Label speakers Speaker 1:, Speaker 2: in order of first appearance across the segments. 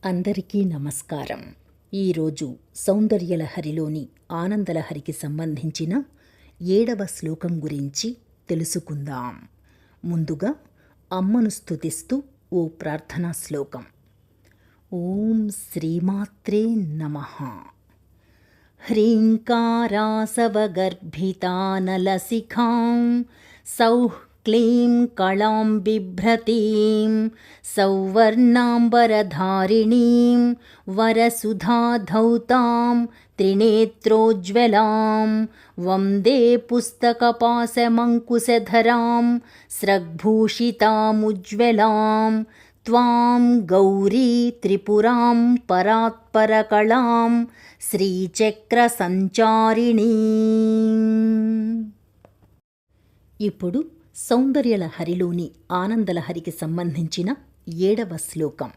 Speaker 1: అందరికీ నమస్కారం. ఈరోజు సౌందర్యలహరిలోని ఆనందలహరికి సంబంధించిన 7వ శ్లోకం గురించి తెలుసుకుందాం. ముందుగా అమ్మను స్తుతిస్తూ ఓ ప్రార్థనా శ్లోకం. ఓం శ్రీమాత్రే నమః. హ్రీంకారాసవగర్భితానలశిఖాం సౌః క్లీం కళాం బిభ్రతీం సౌవర్ణాంబరధారిణీం వరసుధాధౌతాం త్రినేత్రోజ్వలాం వందే పుస్తకపాశమంకుశధరాం స్రగ్భూషితాముజ్వలాం త్వాం గౌరీ త్రిపురాం పరాత్పరకళాం శ్రీచక్రసంచారిణీం. ఇప్పుడు సౌందర్యలహరిలోని ఆనందలహరికి సంబంధించిన 7వ శ్లోకం.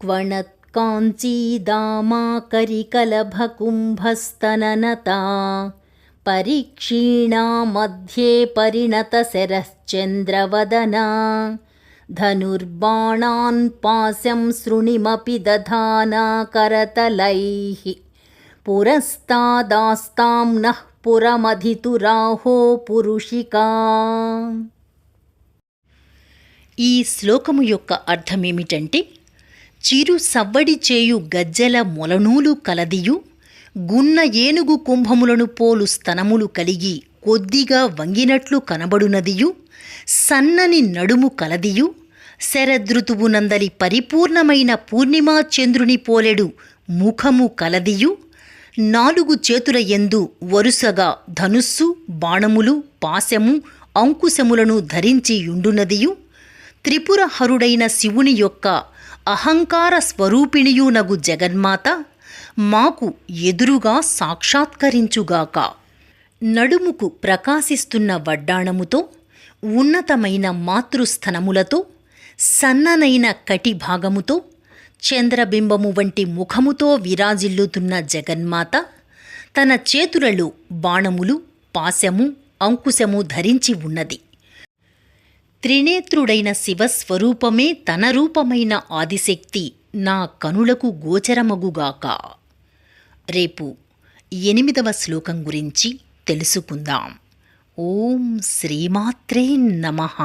Speaker 1: క్వణత్కాంచీదామాకరికలభకుంభస్తననతా పరీక్షీణా మధ్యే పరిణతశరశ్చంద్రవదనా ధనుర్బాణాన్ పాశం శృణిమపి దధానా కరతలైః పురస్తాదాస్తాం నః పురమధితురాహో పురుషికా. ఈ శ్లోకము యొక్క అర్థమేమిటంటే, చిరు సవ్వడి చేయు గజ్జల మొలనూలు కలదియు గున్న ఏనుగు కుంభములను పోలు స్తనములు కలిగి కొద్దిగా వంగినట్లు కనబడునదియు సన్నని నడుము కలదియు శరదృతువునందలి పరిపూర్ణమైన పూర్ణిమా చంద్రుని పోలెడు ముఖము కలదియు 4 చేతుల యందు వరుసగా ధనుస్సు, బాణములు, పాశము, అంకుశములను ధరించి యుండునదియు త్రిపురహరుడైన శివుని యొక్క అహంకార స్వరూపిణియునగు జగన్మాత మాకు ఎదురుగా సాక్షాత్కరించుగాక. నడుముకు ప్రకాశిస్తున్న వడ్డాణముతో ఉన్నతమైన మాతృస్థనములతో సన్ననైన కటి భాగముతో చంద్రబింబము వంటి ముఖముతో విరాజిల్లుతున్న జగన్మాత తన చేతులలో బాణములు, పాశము, అంకుశము ధరించి ఉన్నది. త్రినేత్రుడైన శివస్వరూపమే తన రూపమైన ఆదిశక్తి నా కనులకు గోచరమగుగాక. రేపు 8వ శ్లోకం గురించి తెలుసుకుందాం. ఓం శ్రీమాత్రే నమః.